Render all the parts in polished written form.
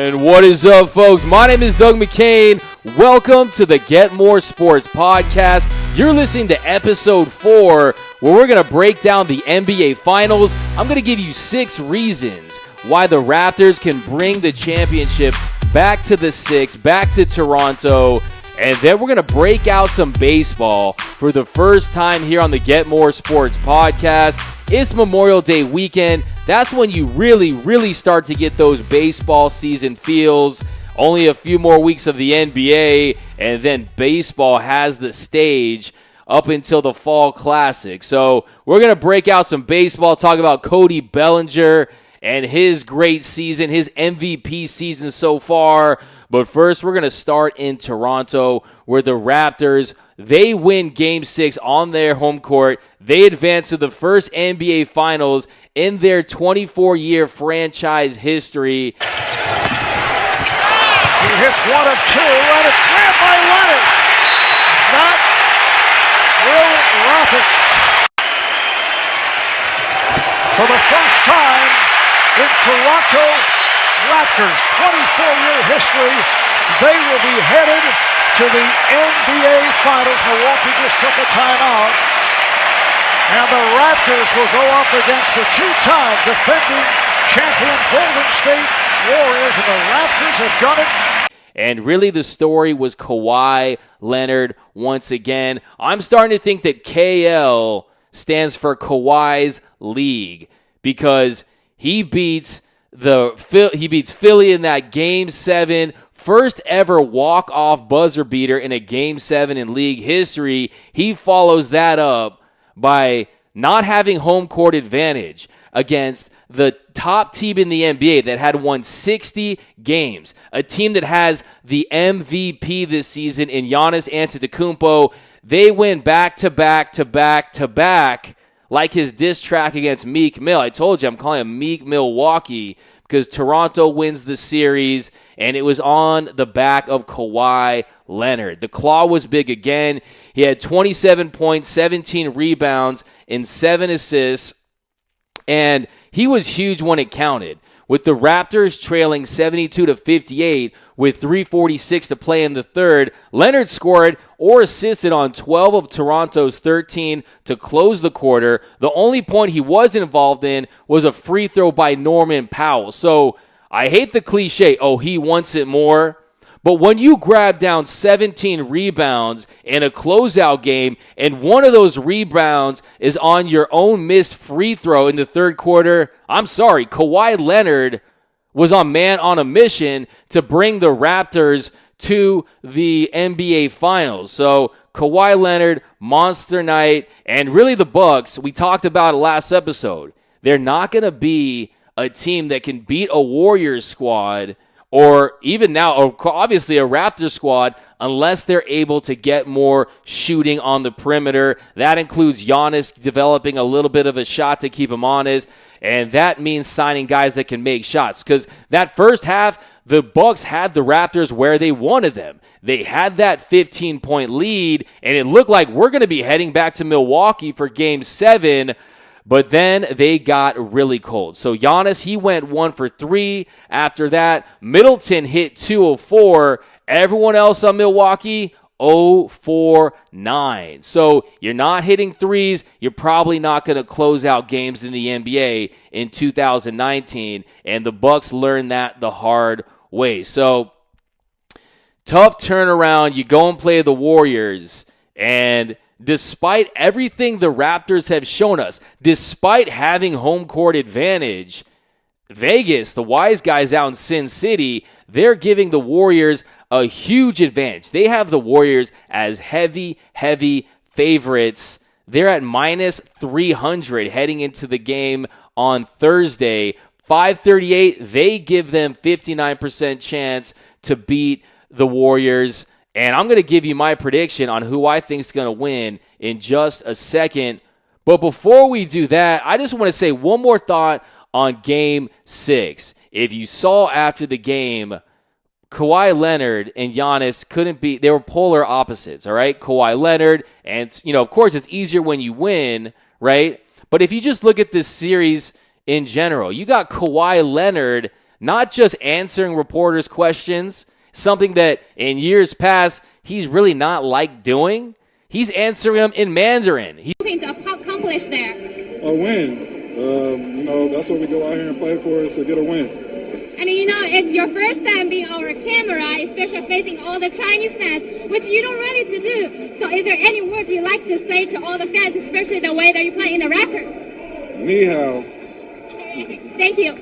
And what is up, folks? My name is Doug McCain. Welcome to the Get More Sports Podcast. You're listening to episode 4, where we're going to break down the NBA Finals. I'm going to give you 6 reasons why the Raptors can bring the championship back to the 6, back to Toronto. And then we're going to break out some baseball for the first time here on the Get More Sports Podcast. It's Memorial Day weekend. That's when you really start to get those baseball season feels. Only a few more weeks of the NBA, and then baseball has the stage up until the Fall Classic. So we're going to break out some baseball, talk about Cody Bellinger and his great season, his MVP season so far. But first, we're going to start in Toronto, where the Raptors, they win Game 6 on their home court. They advance to the first NBA Finals in their 24-year franchise history. He hits one of two, and it's grabbed by Leonard. That will wrap it. For the first time in Toronto Raptors 24-year history, they will be headed to the NBA Finals. Milwaukee just took a timeout. And the Raptors will go up against the two-time defending champion Golden State Warriors. And the Raptors have done it. And really the story was Kawhi Leonard once again. I'm starting to think that KL stands for Kawhi's League, because he beats Philly in that Game 7, first ever walk-off buzzer beater in a Game 7 in league history. He follows that up by not having home court advantage against the top team in the NBA that had won 60 games, a team that has the MVP this season in Giannis Antetokounmpo. They win back-to-back, like his diss track against Meek Mill. I told you I'm calling him Meek Milwaukee, because Toronto wins the series, and it was on the back of Kawhi Leonard. The claw was big again. He had 27 points, 17 rebounds, and 7 assists, and he was huge when it counted. With the Raptors trailing 72-58 with 3:46 to play in the third, Leonard scored or assisted on 12 of Toronto's 13 to close the quarter. The only point he was involved in was a free throw by Norman Powell. So I hate the cliche, oh, he wants it more. But when you grab down 17 rebounds in a closeout game, and one of those rebounds is on your own missed free throw in the third quarter, I'm sorry, Kawhi Leonard was on a mission to bring the Raptors to the NBA Finals. So Kawhi Leonard, monster night, and really the Bucks, we talked about it last episode. They're not going to be a team that can beat a Warriors squad, or even now, or obviously a Raptors squad, unless they're able to get more shooting on the perimeter. That includes Giannis developing a little bit of a shot to keep him honest, and that means signing guys that can make shots. Because that first half, the Bucks had the Raptors where they wanted them. They had that 15-point lead, and it looked like we're going to be heading back to Milwaukee for Game 7, but then they got really cold. So Giannis, he went 1 for 3. After that, Middleton hit 2 of 4. Everyone else on Milwaukee, 0 for 9. So you're not hitting threes. You're probably not going to close out games in the NBA in 2019. And the Bucks learned that the hard way. So tough turnaround. You go and play the Warriors, and despite everything the Raptors have shown us, despite having home court advantage, Vegas, the wise guys out in Sin City, they're giving the Warriors a huge advantage. They have the Warriors as heavy favorites. They're at minus 300 heading into the game on Thursday. 538, they give them 59% chance to beat the Warriors. And I'm going to give you my prediction on who I think is going to win in just a second. But before we do that, I just want to say one more thought on Game 6. If you saw after the game, Kawhi Leonard and Giannis they were polar opposites, all right? Kawhi Leonard, and, of course, it's easier when you win, right? But if you just look at this series in general, you got Kawhi Leonard not just answering reporters' questions, something that in years past he's really not liked doing. He's answering them in Mandarin. He's hoping to accomplish there. A win. That's what we go out here and play for, is to get a win. And it's your first time being on camera, especially facing all the Chinese fans, which you don't ready to do. So is there any words you'd like to say to all the fans, especially the way that you play in the Raptors? Ni hao. Thank you.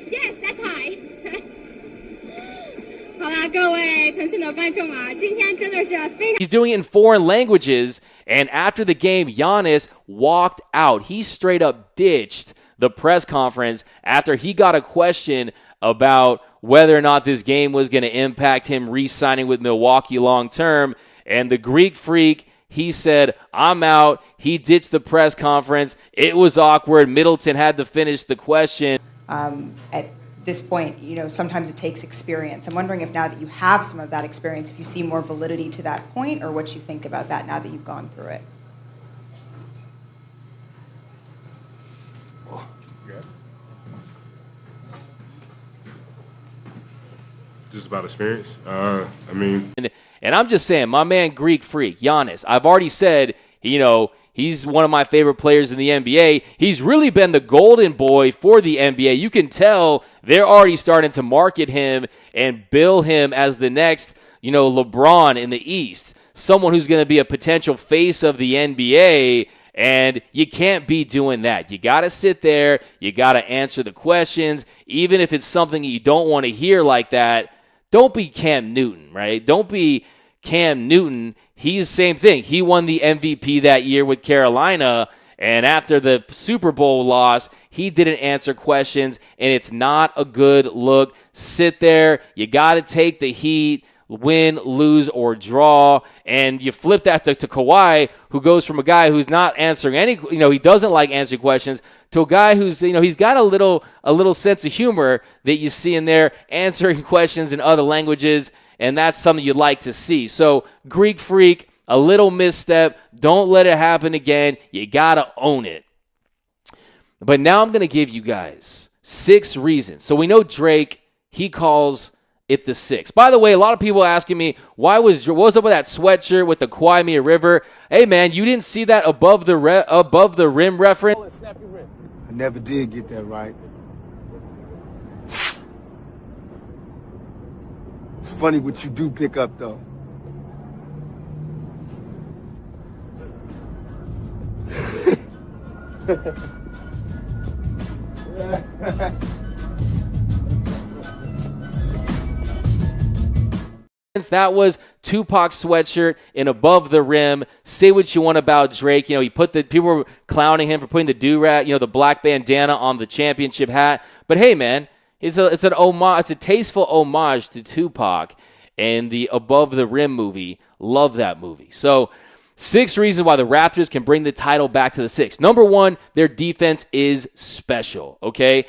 Yes, that's high. 好啦，各位腾讯的观众啊，今天真的是非常。 He's doing it in foreign languages, and after the game, Giannis walked out. He straight up ditched the press conference after he got a question about whether or not this game was going to impact him re-signing with Milwaukee long term. And the Greek Freak, he said, I'm out. He ditched the press conference. It was awkward. Middleton had to finish the question. At this point, sometimes it takes experience. I'm wondering if now that you have some of that experience, if you see more validity to that point, or what you think about that now that you've gone through it. Just about experience. And I'm just saying, my man Greek Freak, Giannis, I've already said, he's one of my favorite players in the NBA. He's really been the golden boy for the NBA. You can tell they're already starting to market him and bill him as the next, LeBron in the East, someone who's going to be a potential face of the NBA. And you can't be doing that. You got to sit there. You got to answer the questions. Even if it's something you don't want to hear like that, don't be Cam Newton, right? Don't be Cam Newton. He's the same thing. He won the MVP that year with Carolina, and after the Super Bowl loss, he didn't answer questions, and it's not a good look. Sit there. You got to take the heat. Win, lose, or draw. And you flip that to Kawhi, who goes from a guy who's not answering any, he doesn't like answering questions, to a guy who's, he's got a little sense of humor that you see in there, answering questions in other languages, and that's something you'd like to see. So, Greek Freak, a little misstep. Don't let it happen again. You got to own it. But now I'm going to give you guys 6 reasons. So we know Drake, he calls it the 6. By the way, a lot of people asking me, what was up with that sweatshirt with the Kawhi Leonard river? Hey man, you didn't see that above the rim reference? I never did get that right. It's funny what you do pick up though. That was Tupac's sweatshirt in above the rim. Say what you want about Drake. He put people were clowning him for putting the do-rag, the black bandana on the championship hat. But hey, man, it's an homage. It's a tasteful homage to Tupac and the Above the Rim movie. Love that movie. So 6 reasons why the Raptors can bring the title back to the 6. Number 1, their defense is special. Okay,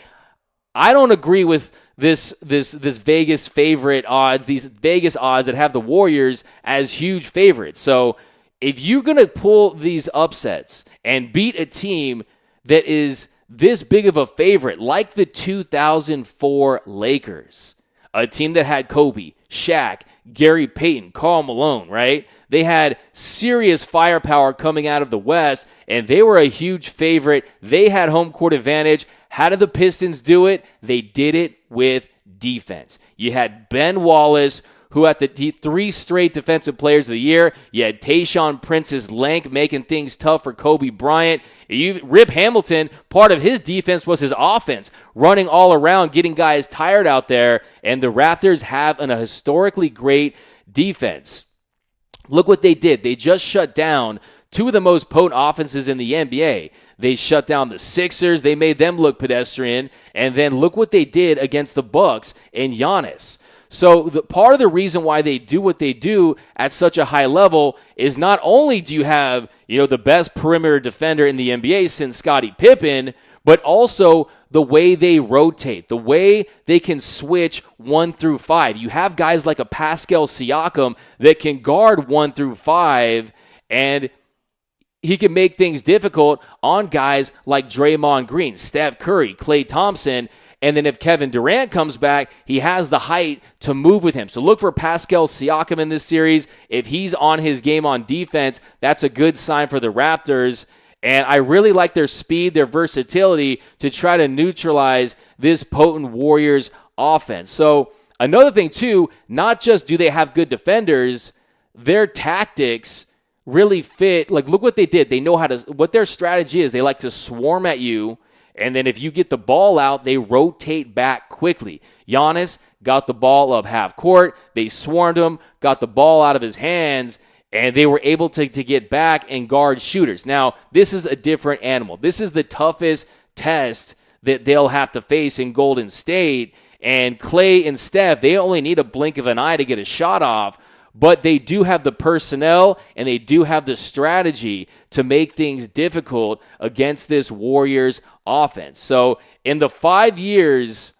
I don't agree with this Vegas favorite odds, these Vegas odds that have the Warriors as huge favorites. So if you're going to pull these upsets and beat a team that is this big of a favorite, like the 2004 Lakers, a team that had Kobe, Shaq, Gary Payton, Karl Malone, right? They had serious firepower coming out of the West, and they were a huge favorite. They had home court advantage. How did the Pistons do it? They did it with defense. You had Ben Wallace, who had the 3 straight defensive players of the year. You had Tayshaun Prince's length making things tough for Kobe Bryant. Rip Hamilton, part of his defense was his offense, running all around, getting guys tired out there. And the Raptors have a historically great defense. Look what they did. They just shut down 2 of the most potent offenses in the NBA. They shut down the Sixers. They made them look pedestrian. And then look what they did against the Bucks and Giannis. So part of the reason why they do what they do at such a high level is not only do you have, the best perimeter defender in the NBA since Scottie Pippen, but also the way they rotate, the way they can switch 1 through 5. You have guys like a Pascal Siakam that can guard 1 through 5, and he can make things difficult on guys like Draymond Green, Steph Curry, Klay Thompson. And then if Kevin Durant comes back, he has the height to move with him. So look for Pascal Siakam in this series. If he's on his game on defense, that's a good sign for the Raptors. And I really like their speed, their versatility to try to neutralize this potent Warriors offense. So another thing, too, not just do they have good defenders, their tactics really fit. Like, look what they did. They know what their strategy is. They like to swarm at you, and then if you get the ball out, they rotate back quickly. Giannis got the ball up half court. They swarmed him, got the ball out of his hands, and they were able to get back and guard shooters. Now, this is a different animal. This is the toughest test that they'll have to face in Golden State. And Klay and Steph, they only need a blink of an eye to get a shot off, but they do have the personnel and they do have the strategy to make things difficult against this Warriors offense. So in the 5 years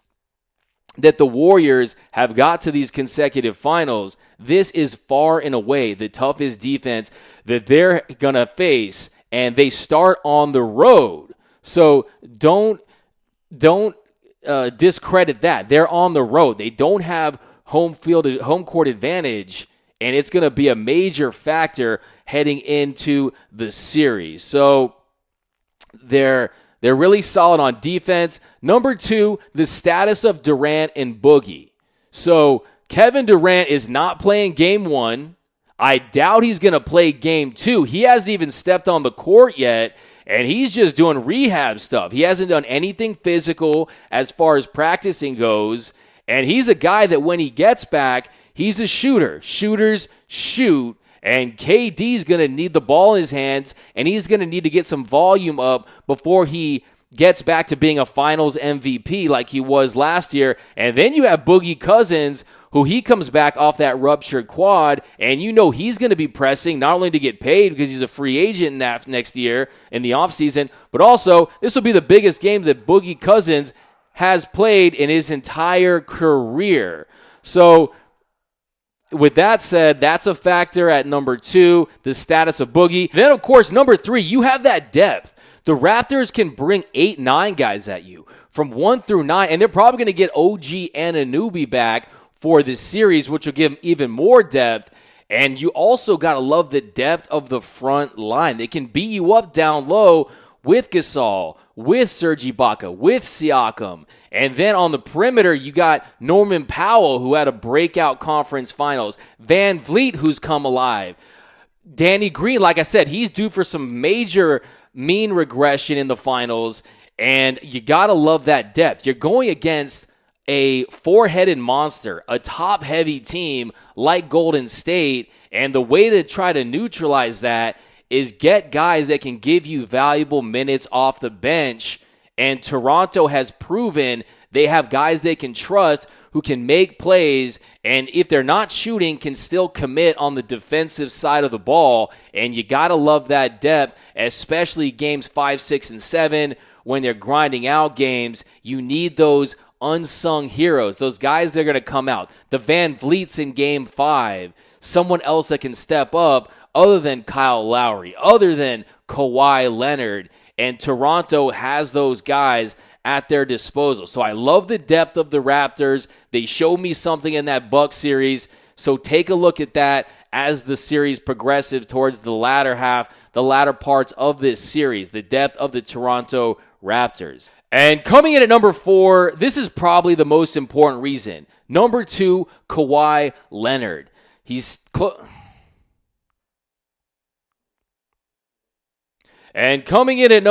that the Warriors have got to these consecutive finals, this is far and away the toughest defense that they're going to face, and they start on the road. So don't discredit that. They're on the road. They don't have home court advantage, and it's going to be a major factor heading into the series. So they're really solid on defense. Number 2, the status of Durant and Boogie. So Kevin Durant is not playing game 1. I doubt he's going to play game 2. He hasn't even stepped on the court yet, and he's just doing rehab stuff. He hasn't done anything physical as far as practicing goes, and he's a guy that when he gets back, he's a shooter. Shooters shoot, and KD's going to need the ball in his hands, and he's going to need to get some volume up before he gets back to being a finals MVP like he was last year. And then you have Boogie Cousins, who he comes back off that ruptured quad, and you know he's going to be pressing not only to get paid because he's a free agent next year in the offseason, but also this will be the biggest game that Boogie Cousins has played in his entire career. So with that said, that's a factor at number 2, the status of Boogie. Then, of course, number 3, you have that depth. The Raptors can bring 8-9 guys at you from 1 through 9, and they're probably going to get OG Anunoby back for this series, which will give them even more depth. And you also got to love the depth of the front line. They can beat you up down low with Gasol, with Serge Ibaka, with Siakam. And then on the perimeter, you got Norman Powell, who had a breakout conference finals. Van Vliet, who's come alive. Danny Green, like I said, he's due for some major mean regression in the finals. And you got to love that depth. You're going against a four-headed monster, a top-heavy team like Golden State. And the way to try to neutralize that is get guys that can give you valuable minutes off the bench. And Toronto has proven they have guys they can trust who can make plays, and if they're not shooting, can still commit on the defensive side of the ball. And you got to love that depth, especially games 5, 6, and 7 when they're grinding out games. You need those unsung heroes, those guys that are going to come out. The Van Vliets in game 5, someone else that can step up other than Kyle Lowry, other than Kawhi Leonard. And Toronto has those guys at their disposal. So I love the depth of the Raptors. They showed me something in that Bucks series. So take a look at that as the series progresses towards the latter parts of this series, the depth of the Toronto Raptors. And coming in at number 4, this is probably the most important reason. Number 2, Kawhi Leonard. And coming in at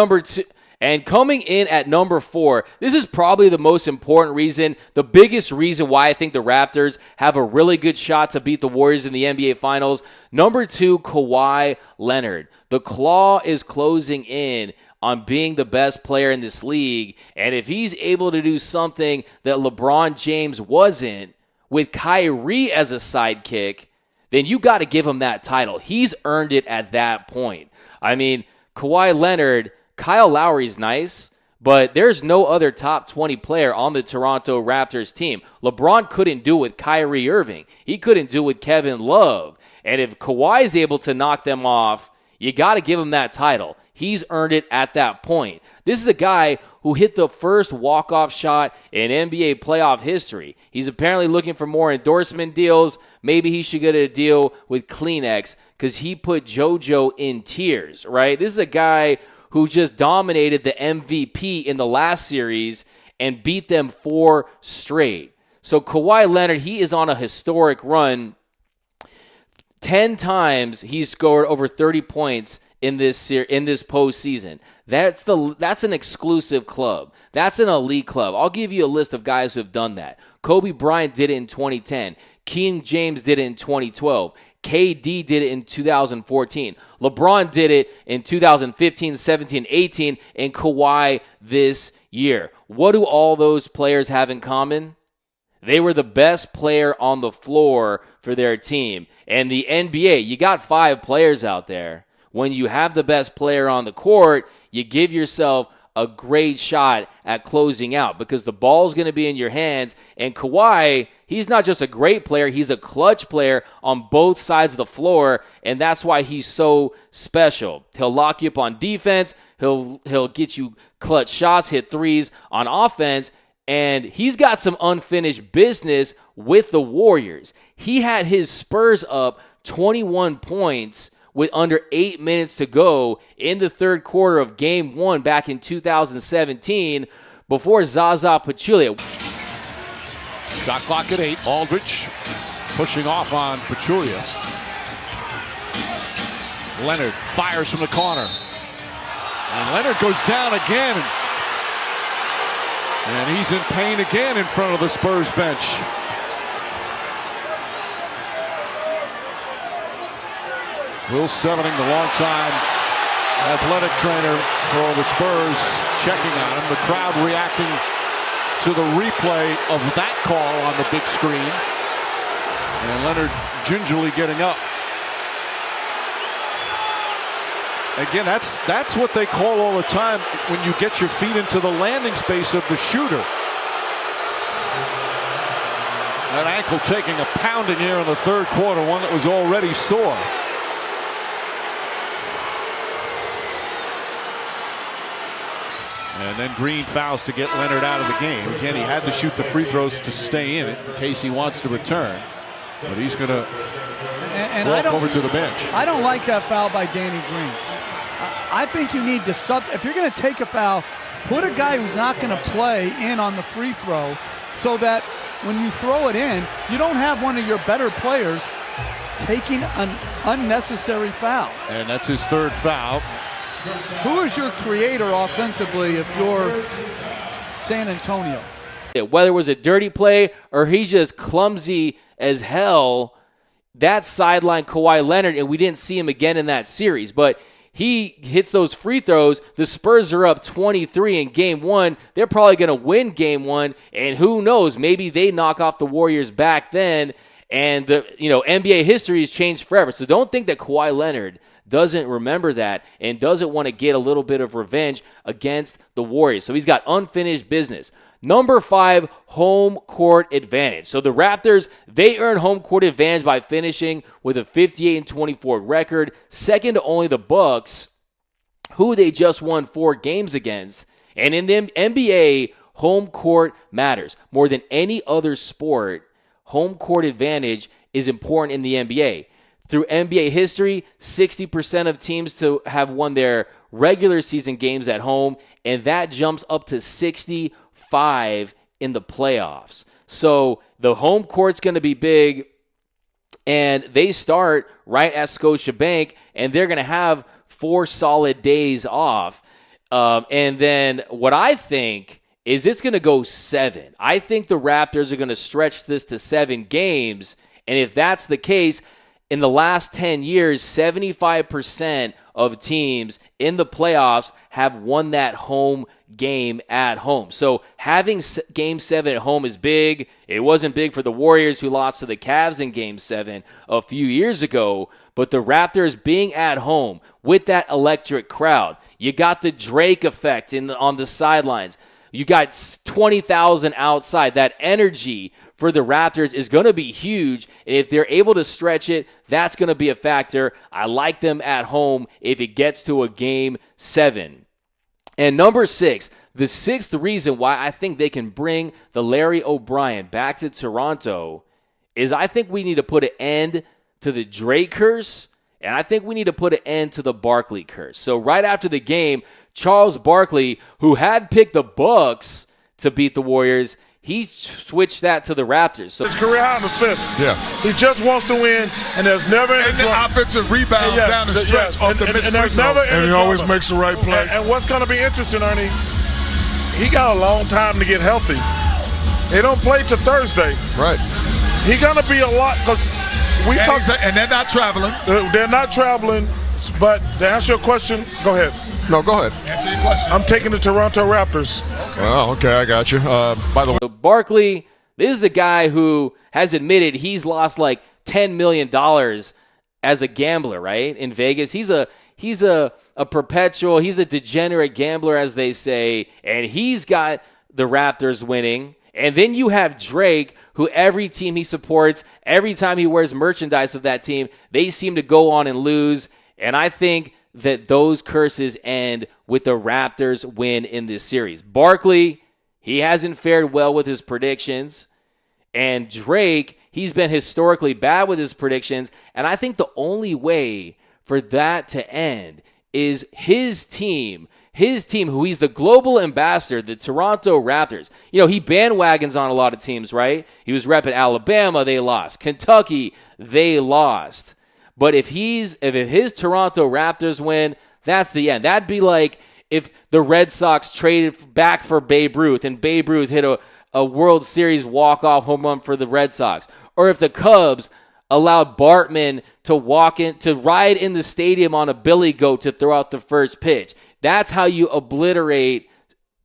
number 4, this is probably the most important reason, the biggest reason why I think the Raptors have a really good shot to beat the Warriors in the NBA Finals. Number 2, Kawhi Leonard. The claw is closing in on being the best player in this league, and if he's able to do something that LeBron James wasn't, with Kyrie as a sidekick, then you got to give him that title. He's earned it at that point. I mean, Kawhi Leonard, Kyle Lowry's nice, but there's no other top 20 player on the Toronto Raptors team. LeBron couldn't do it with Kyrie Irving. He couldn't do it with Kevin Love. And if Kawhi's able to knock them off, You got to give him that title. He's earned it at that point. This is a guy who hit the first walk-off shot in NBA playoff history. He's apparently looking for more endorsement deals. Maybe he should get a deal with Kleenex because he put JoJo in tears, right? This is a guy who just dominated the MVP in the last series and beat them 4 straight. So Kawhi Leonard, he is on a historic run. 10 times he's scored over 30 points in this postseason. That's an exclusive club. That's an elite club. I'll give you a list of guys who have done that. Kobe Bryant did it in 2010. King James did it in 2012. KD did it in 2014. LeBron did it in 2015, 17, 18, and Kawhi this year. What do all those players have in common? They were the best player on the floor for their team. And the NBA, you got 5 players out there. When you have the best player on the court, you give yourself a great shot at closing out because the ball's going to be in your hands. And Kawhi, he's not just a great player, he's a clutch player on both sides of the floor, and that's why he's so special. He'll lock you up on defense, he'll get you clutch shots, hit threes on offense, and he's got some unfinished business with the Warriors. He had his Spurs up 21 points with under 8 minutes to go in the third quarter of Game 1 back in 2017 before Zaza Pachulia. Shot clock at 8. Aldridge pushing off on Pachulia. Leonard fires from the corner. And Leonard goes down again. And he's in pain again in front of the Spurs bench. Will Sevening, the longtime athletic trainer for the Spurs, checking on him. The crowd reacting to the replay of that call on the big screen. And Leonard gingerly getting up. Again, that's what they call all the time when you get your feet into the landing space of the shooter. That ankle taking a pounding here in the third quarter, one that was already sore. And then Green fouls to get Leonard out of the game. Again, he had to shoot the free throws to stay in it in case he wants to return. But he's going to walk over to the bench. I don't like that foul by Danny Green. I think you need to if you're going to take a foul, put a guy who's not going to play in on the free throw so that when you throw it in, you don't have one of your better players taking an unnecessary foul. And that's his third foul. Who is your creator offensively if you're San Antonio? Whether it was a dirty play or he's just clumsy as hell, that sidelined Kawhi Leonard, and we didn't see him again in that series. But he hits those free throws. The Spurs are up 23 in Game 1. They're probably going to win Game 1, and who knows, maybe they knock off the Warriors back then, and the NBA history has changed forever. So don't think that Kawhi Leonard doesn't remember that and doesn't want to get a little bit of revenge against the Warriors. So he's got unfinished business. Number 5, home court advantage. So the Raptors, they earn home court advantage by finishing with a 58-24 record, second to only the Bucks, who they just won 4 games against. And in the NBA, home court matters. More than any other sport, home court advantage is important in the NBA. Through NBA history, 60% of teams to have won their regular season games at home, and that jumps up to 65 in the playoffs. So the home court's going to be big, and they start right at Scotiabank, and they're going to have 4 solid days off. And then what I think is it's going to go 7. I think the Raptors are going to stretch this to 7 games, and if that's the case, in the last 10 years, 75% of teams in the playoffs have won that home game at home. So having Game 7 at home is big. It wasn't big for the Warriors, who lost to the Cavs in Game 7 a few years ago. But the Raptors being at home with that electric crowd, you got the Drake effect on the sidelines. You got 20,000 outside. That energy for the Raptors is going to be huge. And if they're able to stretch it, that's going to be a factor. I like them at home if it gets to a game 7. And number 6, the 6th reason why I think they can bring the Larry O'Brien back to Toronto is I think we need to put an end to the Drake curse, and I think we need to put an end to the Barkley curse. So right after the game, Charles Barkley, who had picked the Bucks to beat the Warriors, he switched that to the Raptors. So his career high in assists. Yeah. He just wants to win, and there's never any the offensive rebound down the stretch off the missed free throw. And he always makes the right play. And what's going to be interesting, Ernie, he got a long time to get healthy. They don't play till Thursday. Right. He's going to be a lot because and they're not traveling. They're not traveling. But to answer your question, go ahead. No, go ahead. Answer your question. I'm taking the Toronto Raptors. Okay. Well, okay, I got you. By the way, Barkley, this is a guy who has admitted he's lost like $10 million as a gambler, right? In Vegas. He's a perpetual, he's a degenerate gambler, as they say, and he's got the Raptors winning. And then you have Drake, who every team he supports, every time he wears merchandise of that team, they seem to go on and lose. And I think that those curses end with the Raptors win in this series. Barkley, he hasn't fared well with his predictions. And Drake, he's been historically bad with his predictions. And I think the only way for that to end is his team, who he's the global ambassador, the Toronto Raptors. You know, he bandwagons on a lot of teams, right? He was repping Alabama, they lost. Kentucky, they lost. But if his Toronto Raptors win, that's the end. That'd be like if the Red Sox traded back for Babe Ruth and Babe Ruth hit a World Series walk-off home run for the Red Sox. Or if the Cubs allowed Bartman to ride in the stadium on a billy goat to throw out the first pitch. That's how you obliterate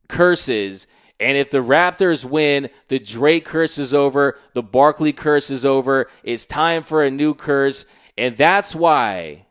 curses. And if the Raptors win, the Drake curse is over, the Barkley curse is over. It's time for a new curse. And that's why,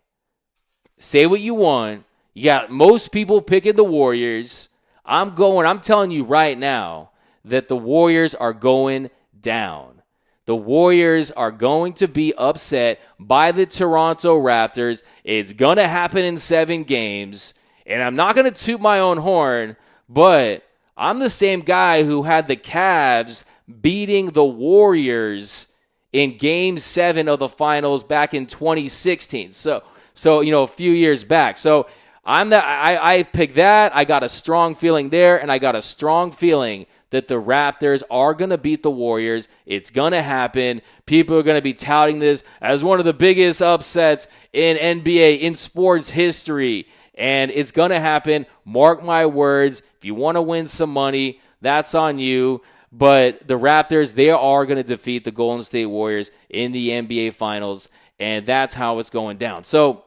say what you want, you got most people picking the Warriors. I'm telling you right now that the Warriors are going down. The Warriors are going to be upset by the Toronto Raptors. It's going to happen in 7 games. And I'm not going to toot my own horn, but I'm the same guy who had the Cavs beating the Warriors in Game 7 of the finals back in 2016. So a few years back. So I picked that. I got a strong feeling there, and I got a strong feeling that the Raptors are going to beat the Warriors. It's going to happen. People are going to be touting this as one of the biggest upsets in NBA, in sports history. And it's going to happen. Mark my words. If you want to win some money, that's on you. But the Raptors, they are going to defeat the Golden State Warriors in the NBA Finals, and that's how it's going down. So,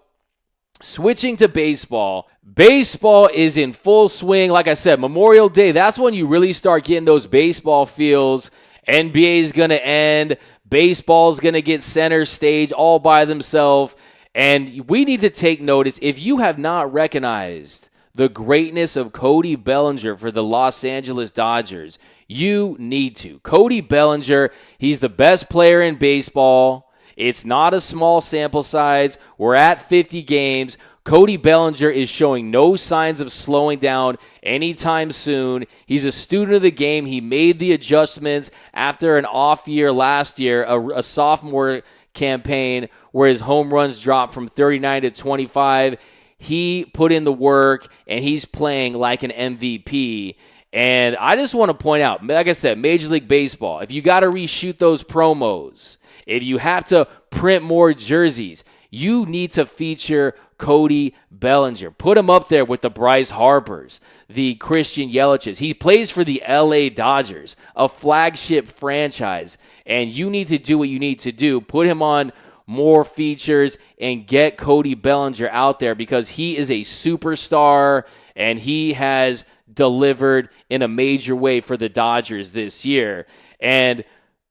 switching to baseball. Baseball is in full swing. Like I said, Memorial Day, that's when you really start getting those baseball feels. NBA is going to end. Baseball is going to get center stage all by themselves. And we need to take notice. If you have not recognized the greatness of Cody Bellinger for the Los Angeles Dodgers, you need to. Cody Bellinger, he's the best player in baseball. It's not a small sample size. We're at 50 games. Cody Bellinger is showing no signs of slowing down anytime soon. He's a student of the game. He made the adjustments after an off year last year, a sophomore campaign where his home runs dropped from 39 to 25. He put in the work, and he's playing like an MVP. And I just want to point out, like I said, Major League Baseball, if you got to reshoot those promos, if you have to print more jerseys, you need to feature Cody Bellinger. Put him up there with the Bryce Harpers, the Christian Yelich's. He plays for the LA Dodgers, a flagship franchise, and you need to do what you need to do. Put him on more features and get Cody Bellinger out there because he is a superstar and he has delivered in a major way for the Dodgers this year. And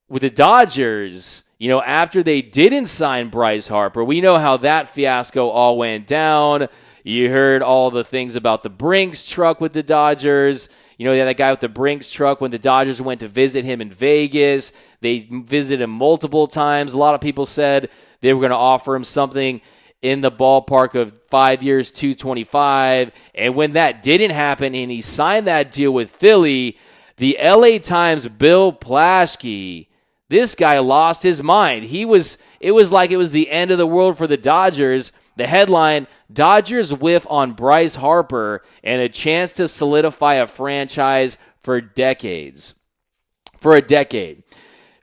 with the Dodgers, after they didn't sign Bryce Harper, we know how that fiasco all went down. You heard all the things about the Brinks truck with the Dodgers. You know, that guy with the Brinks truck, when the Dodgers went to visit him in Vegas, they visited him multiple times. A lot of people said they were going to offer him something in the ballpark of 5 years, $225. And when that didn't happen and he signed that deal with Philly, the LA Times' Bill Plaschke, this guy lost his mind. It was like it was the end of the world for the Dodgers. The headline, Dodgers whiff on Bryce Harper and a chance to solidify a franchise for decades. For a decade.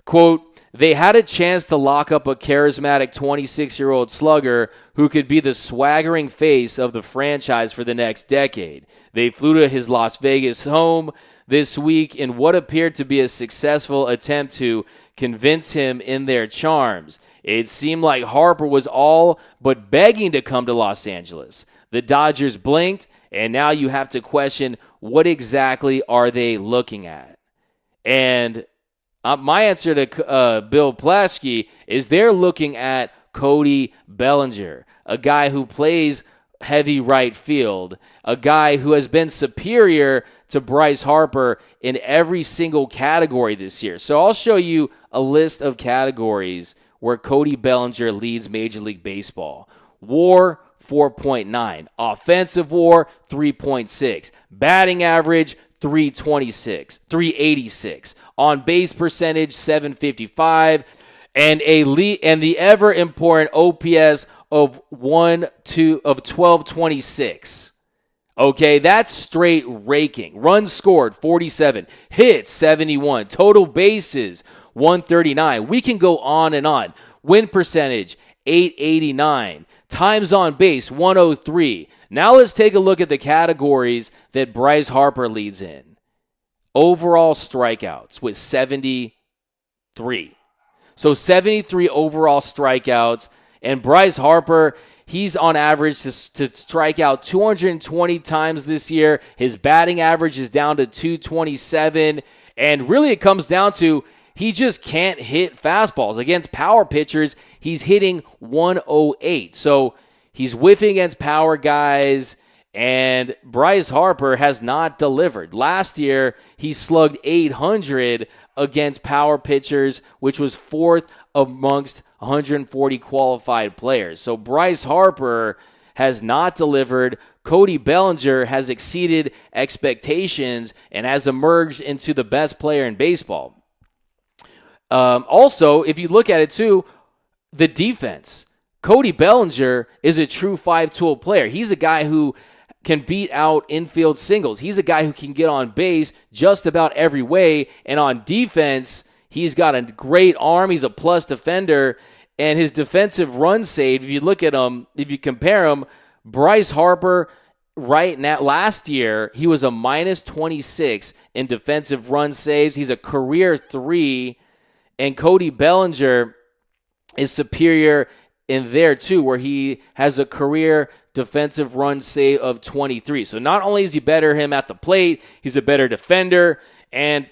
Quote, they had a chance to lock up a charismatic 26-year-old slugger who could be the swaggering face of the franchise for the next decade. They flew to his Las Vegas home this week in what appeared to be a successful attempt to convince him in their charms. It seemed like Harper was all but begging to come to Los Angeles. The Dodgers blinked, and now you have to question, what exactly are they looking at? And my answer to Bill Plaschke is they're looking at Cody Bellinger, a guy who plays heavy right field, a guy who has been superior to Bryce Harper in every single category this year. So I'll show you a list of categories where Cody Bellinger leads Major League Baseball. WAR, 4.9. Offensive WAR, 3.6. Batting average, 386. On base percentage, 755. And the ever important OPS of 1226. Okay, that's straight raking. Runs scored, 47. Hits, 71. Total bases, 139. We can go on and on. Win percentage, 889. Times on base, 103. Now let's take a look at the categories that Bryce Harper leads in. Overall strikeouts with 73. So 73 overall strikeouts. And Bryce Harper, he's on average to strike out 220 times this year. His batting average is down to 227. And really it comes down to he just can't hit fastballs. Against power pitchers, he's hitting 108. So he's whiffing against power guys. And Bryce Harper has not delivered. Last year, he slugged 800 against power pitchers, which was fourth amongst 140 qualified players. So Bryce Harper has not delivered. Cody Bellinger has exceeded expectations and has emerged into the best player in baseball. Also, if you look at it too, the defense. Cody Bellinger is a true five-tool player. He's a guy who can beat out infield singles. He's a guy who can get on base just about every way. And on defense, he's got a great arm. He's a plus defender. And his defensive run save, if you look at him, if you compare him, Bryce Harper, right now, last year, he was a minus 26 in defensive run saves. He's a career 3. And Cody Bellinger is superior in there too, where he has a career defensive run save of 23. So not only is he better him at the plate, he's a better defender. And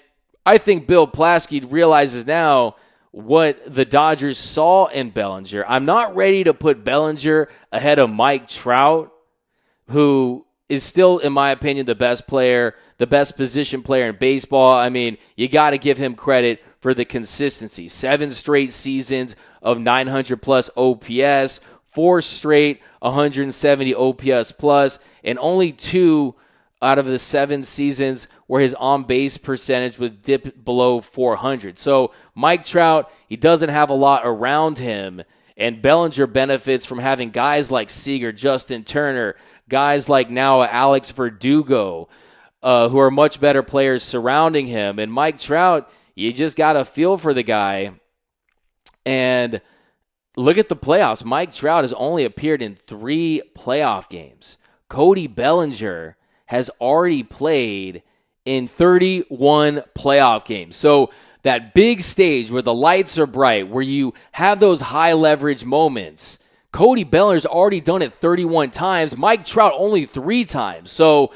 I think Bill Plaschke realizes now what the Dodgers saw in Bellinger. I'm not ready to put Bellinger ahead of Mike Trout, who is still, in my opinion, the best player, the best position player in baseball. I mean, you got to give him credit for the consistency. 7 straight seasons of 900-plus OPS, 4 straight 170 OPS plus, and only 2 out of the 7 seasons where his on-base percentage would dip below 400. So Mike Trout, he doesn't have a lot around him, and Bellinger benefits from having guys like Seager, Justin Turner, guys like now Alex Verdugo, who are much better players surrounding him. And Mike Trout, you just got to feel for the guy. And look at the playoffs. Mike Trout has only appeared in 3 playoff games. Cody Bellinger has already played in 31 playoff games. So that big stage where the lights are bright, where you have those high leverage moments, Cody Bellinger's already done it 31 times. Mike Trout only 3 times. So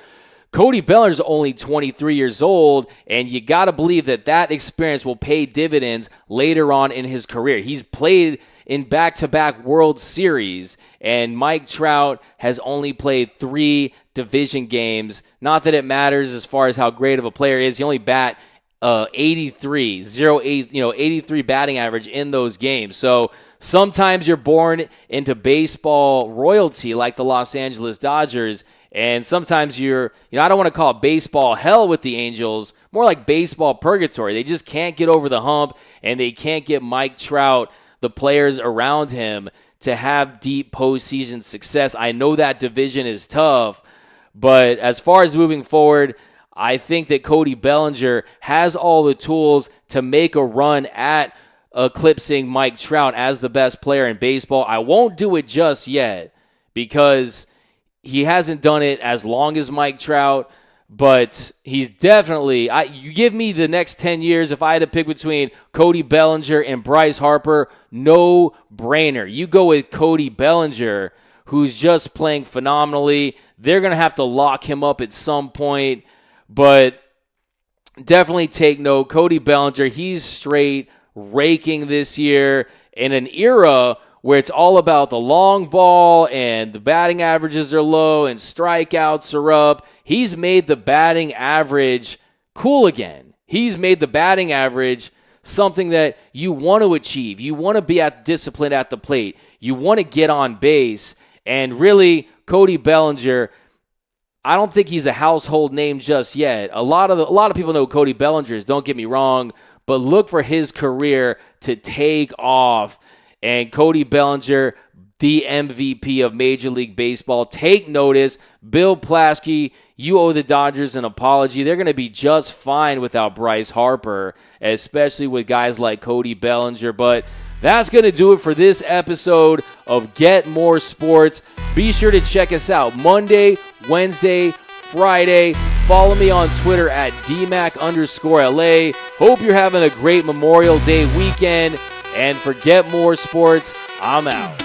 Cody Bellinger's only 23 years old, and you got to believe that experience will pay dividends later on in his career. He's played in back-to-back World Series, and Mike Trout has only played 3 division games. Not that it matters as far as how great of a player he is. He only bat 83 batting average in those games. So sometimes you're born into baseball royalty like the Los Angeles Dodgers, and sometimes I don't want to call it baseball hell with the Angels, more like baseball purgatory. They just can't get over the hump, and they can't get Mike Trout, the players around him, to have deep postseason success. I know that division is tough, but as far as moving forward, I think that Cody Bellinger has all the tools to make a run at eclipsing Mike Trout as the best player in baseball. I won't do it just yet because he hasn't done it as long as Mike Trout, but he's definitely, you give me the next 10 years, if I had to pick between Cody Bellinger and Bryce Harper, no brainer. You go with Cody Bellinger, who's just playing phenomenally. They're going to have to lock him up at some point, but definitely take note. Cody Bellinger, he's straight raking this year in an era where it's all about the long ball and the batting averages are low and strikeouts are up. He's made the batting average cool again. He's made the batting average something that you want to achieve. You want to be disciplined at the plate. You want to get on base. And really, Cody Bellinger, I don't think he's a household name just yet. A lot of people know who Cody Bellinger is, don't get me wrong, but look for his career to take off. And Cody Bellinger, the MVP of Major League Baseball. Take notice. Bill Plaschke, you owe the Dodgers an apology. They're going to be just fine without Bryce Harper, especially with guys like Cody Bellinger. But that's going to do it for this episode of Get More Sports. Be sure to check us out Monday, Wednesday, Friday. Follow me on Twitter at DMAC_LA. Hope you're having a great Memorial Day weekend. And for Get More Sports, I'm out.